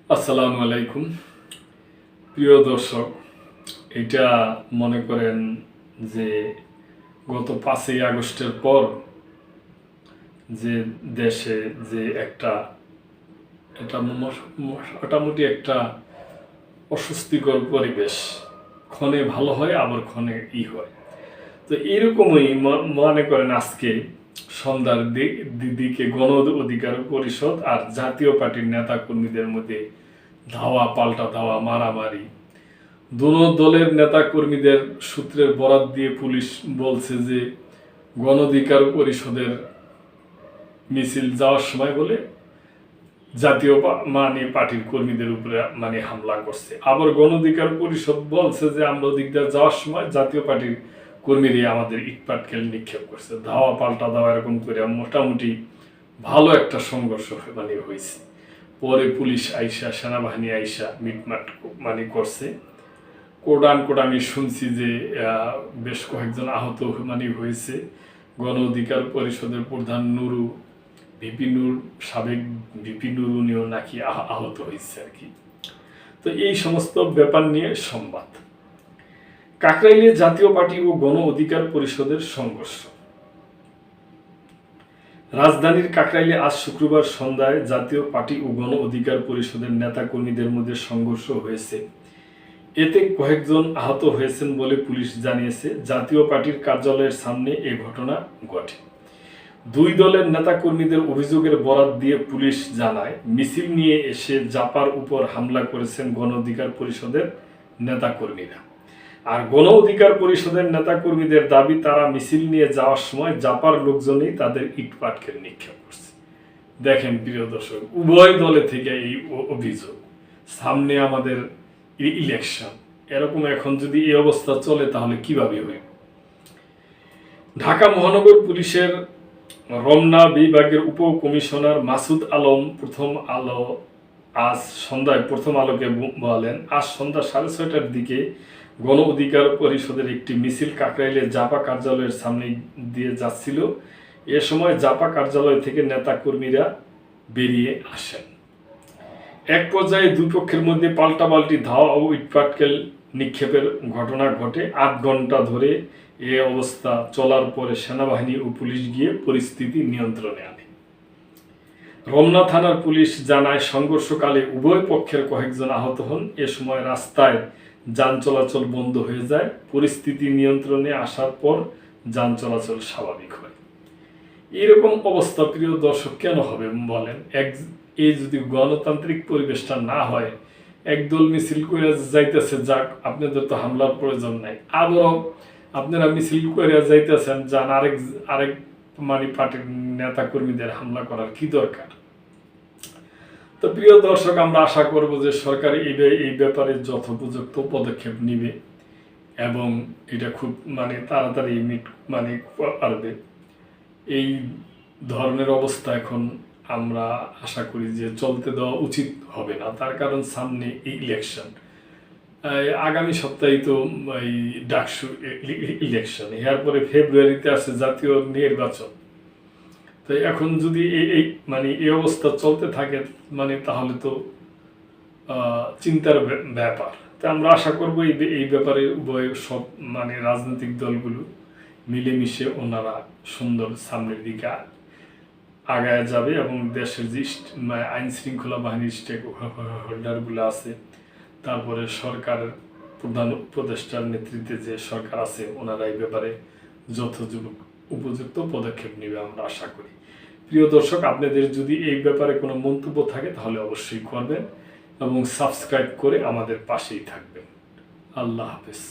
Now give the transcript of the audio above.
আসসালামু আলাইকুম প্রিয় দর্শক। এটা মনে করেন যে গত 5ই আগস্টের পর যে দেশে যে এটা মোটামুটি একটা অস্বস্তিকর পরিবেশ, ক্ষণে ভালো হয় আবার ক্ষণে হয়। তো এরকমই মনে করেন আজকে সন্ধ্যার দিকে গণ অধিকার পরিষদ আর জাতীয় পার্টির নেতা কর্মীদের মধ্যে ধাওয়া পাল্টা ধাওয়া মারামারি। দোনো দলের নেতা কর্মীদের সূত্রের বরাত দিয়ে পুলিশ বলছে যে গণ অধিকার পরিষদের মিছিল যাওয়ার সময় বলে জাতীয় পার্টির কর্মীদের উপরে হামলা করছে। আবার গণ অধিকার পরিষদ বলছে যে আমরা ওদিকদার যাওয়ার সময় জাতীয় পার্টির কর্মীরা আমাদের ইটপাটকেল নিক্ষেপ করছে। ধাওয়া পাল্টা দেওয়া এরকম করে মোটামুটি ভালো একটা সংঘর্ষ হয়েছে। পরে পুলিশ আইসা, সেনাবাহিনী আইসা মিটমাট করছে। কোডান আমি শুনছি যে বেশ কয়েকজন আহত হয়েছে। গণ অধিকার পরিষদের প্রধান সাবেক ভিপি নুর উনিও নাকি আহত হয়েছে আর কি। তো এই সমস্ত ব্যাপার নিয়ে সংবাদ। কাকরাইলে জাতীয় পার্টি ও গণ অধিকার পরিষদের সংঘর্ষ। রাজধানীর কাকরাইলে আজ শুক্রবার সন্ধ্যায় জাতীয় পার্টি ও গণ অধিকার পরিষদের নেতা কর্মীদের মধ্যে সংঘর্ষ হয়েছে। এতে কয়েকজন আহত হয়েছেন বলে পুলিশ জানিয়েছে। জাতীয় পার্টির কার্যালয়ের সামনে এ ঘটনা ঘটে। দুই দলের নেতা কর্মীদের অভিযোগের বরাত দিয়ে পুলিশ জানায়, মিছিল নিয়ে এসে জাপার উপর হামলা করেছেন গণ অধিকার পরিষদের নেতা কর্মীরা। আর গণ অধিকার পরিষদের নেতা কর্মীদের দাবি, তারা মিছিল নিয়ে যাওয়ার সময় জাপার লোকজনই তাদের ইটপাটকেল নিক্ষেপ করছে। দেখেন প্রিয় দর্শক, উভয় দলে থেকে এই অভিযোগ। সামনে আমাদের ইলেকশন, এরকম এখন যদি এই অবস্থা চলে তাহলে কিভাবে হবে। ঢাকা মহানগর পুলিশের রমনা বিভাগের উপকমিশনার মাসুদ আলম আজ সন্ধ্যায় প্রথম আলোকে বলেন, আজ সন্ধ্যা 6:30টার দিকে গণ অধিকার পরিষদের একটি মিছিল কাকরাইলে জাপা কার্যালয়ের সামনে দিয়ে যাচ্ছিল। এ সময় জাপা কার্যালয় থেকে নেতা কর্মীরা বেরিয়ে আসেন। এক পর্যায়ে দুই পক্ষের মধ্যে পাল্টাপাল্টি ধাওয়া ও ইটপাটকেল নিক্ষেপের ঘটনা ঘটে। 8 ঘন্টা ধরে এ অবস্থা চলার পরে সেনাবাহিনী ও পুলিশ গিয়ে পরিস্থিতি নিয়ন্ত্রণে আনে। রমনা থানার পুলিশ জানায়, সংঘর্ষকালে উভয় পক্ষের কয়েকজন আহত হন। এ সময় রাস্তায় যান চলাচল বন্ধ হয়ে যায়। পরিস্থিতি নিয়ন্ত্রণে আসার পর যান চলাচল স্বাভাবিক হয়। এরকম অবস্থা প্রিয় দর্শক কেন হবে বলেন? এই যদি গণতান্ত্রিক পরিবেশটা না হয়, একদল মিছিল করে যাইতেছে, যাক, আপনাদের তো হামলার প্রয়োজন নাই। আবারও আপনারা মিছিল করে যাইতেছেন, যান আরেক পার্টির নেতা কর্মীদের হামলা করার কি দরকার? তো প্রিয় দর্শক, আমরা আশা করব যে সরকার এই ব্যাপারে যথোপযুক্ত পদক্ষেপ নিবে এবং এটা খুব তাড়াতাড়ি পারবে। এই ধরনের অবস্থা এখন আমরা আশা করি যে চলতে দেওয়া উচিত হবে না। তার কারণ সামনে এই ইলেকশন, আগামী সপ্তাহে তো এই ডাকসু ইলেকশন, এরপরে ফেব্রুয়ারিতে আছে জাতীয় নির্বাচন। তো এখন যদি এই অবস্থা চলতে থাকে তাহলে তো চিন্তার ব্যাপার। তো আমরা আশা করব এই ব্যাপারে উভয় সব রাজনৈতিক দলগুলো মিলেমিশে ওনারা সুন্দর সামনের দিকে আগায় যাবে এবং দেশের যে আইন শৃঙ্খলা বাহিনীর স্টেক হোল্ডারগুলো আছে, তারপরে সরকারের প্রধান উপদেষ্টার নেতৃত্বে যে সরকার আছে, ওনারা এই ব্যাপারে উপযুক্ত পদক্ষেপ নেবে আমরা আশা করি। প্রিয় দর্শক, আপনাদের যদি এই ব্যাপারে কোনো মন্তব্য থাকে তাহলে অবশ্যই করবেন এবং সাবস্ক্রাইব করে আমাদের পাশেই থাকবেন। আল্লাহ হাফেজ।